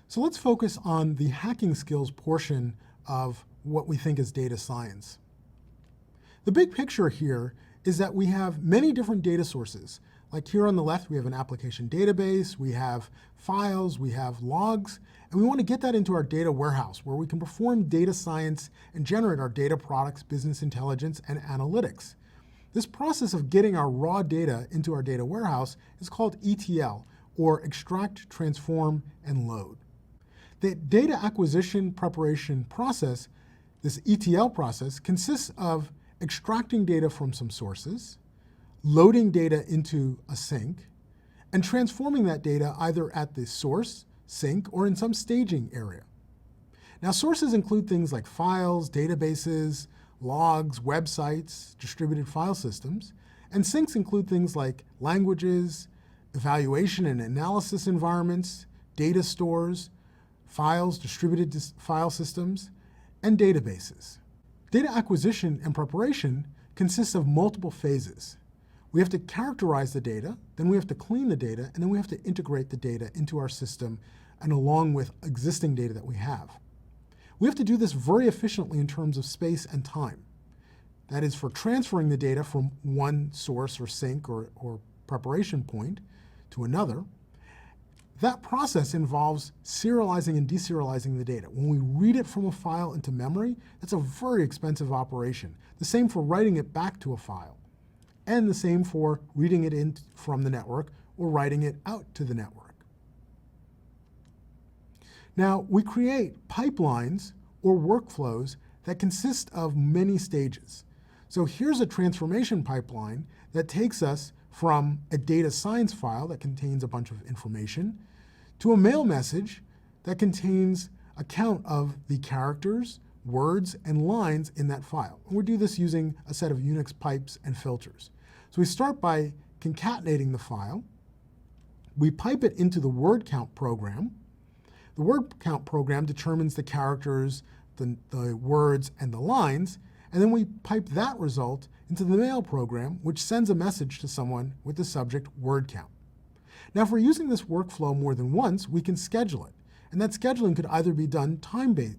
So let's focus on the hacking skills portion of what we think is data science. The big picture here is that we have many different data sources. Like here on the left, we have an application database, we have files, we have logs, and we want to get that into our data warehouse where we can perform data science and generate our data products, business intelligence, and analytics. This process of getting our raw data into our data warehouse is called ETL, or extract, transform, and load. The data acquisition preparation process, this ETL process, consists of extracting data from some sources, loading data into a sink, and transforming that data either at the source, sink, or in some staging area. Now, sources include things like files, databases, logs, websites, distributed file systems, and sinks include things like languages, evaluation and analysis environments, data stores, files, distributed file systems, and databases. Data acquisition and preparation consists of multiple phases. We have to characterize the data, then we have to clean the data, and then we have to integrate the data into our system and along with existing data that we have. We have to do this very efficiently in terms of space and time. That is, for transferring the data from one source or sink or preparation point to another. That process involves serializing and deserializing the data. When we read it from a file into memory, that's a very expensive operation. The same for writing it back to a file, and the same for reading it in from the network or writing it out to the network. Now, we create pipelines or workflows that consist of many stages. So here's a transformation pipeline that takes us from a data science file that contains a bunch of information to a mail message that contains a count of the characters, words, and lines in that file. And we do this using a set of Unix pipes and filters. So we start by concatenating the file. We pipe it into the word count program. The word count program determines the characters, the words, and the lines, and then we pipe that result into the mail program, which sends a message to someone with the subject word count. Now, if we're using this workflow more than once, we can schedule it. And that scheduling could either be done time-based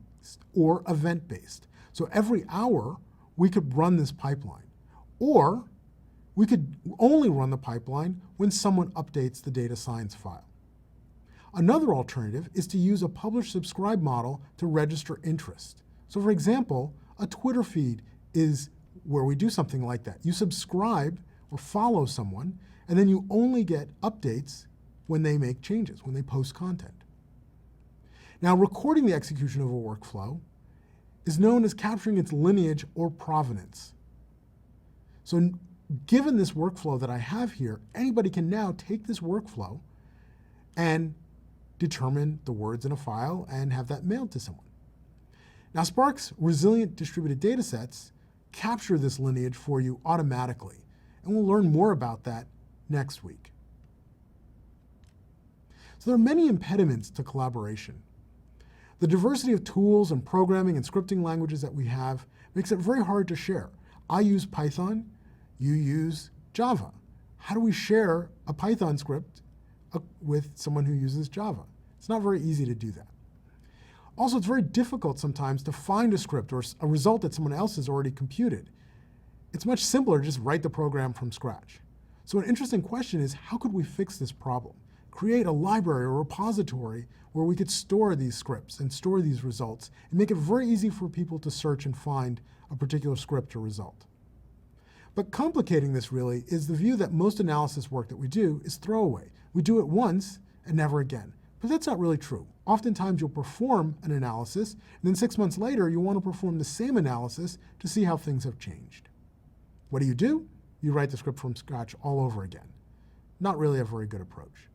or event-based. So every hour, we could run this pipeline. Or we could only run the pipeline when someone updates the data science file. Another alternative is to use a publish-subscribe model to register interest. So for example, a Twitter feed is where we do something like that. You subscribe or follow someone, and then you only get updates when they make changes, when they post content. Now, recording the execution of a workflow is known as capturing its lineage or provenance. So given this workflow that I have here, anybody can now take this workflow and determine the words in a file and have that mailed to someone. Now, Spark's resilient distributed datasets capture this lineage for you automatically, and we'll learn more about that next week. So there are many impediments to collaboration. The diversity of tools and programming and scripting languages that we have makes it very hard to share. I use Python, you use Java. How do we share a Python script with someone who uses Java? It's not very easy to do that. Also, it's very difficult sometimes to find a script or a result that someone else has already computed. It's much simpler to just write the program from scratch. So an interesting question is, how could we fix this problem? Create a library or repository where we could store these scripts and store these results and make it very easy for people to search and find a particular script or result. But complicating this really is the view that most analysis work that we do is throwaway. We do it once and never again. But that's not really true. Oftentimes you'll perform an analysis, and then 6 months later you want to perform the same analysis to see how things have changed. What do? You write the script from scratch all over again. Not really a very good approach.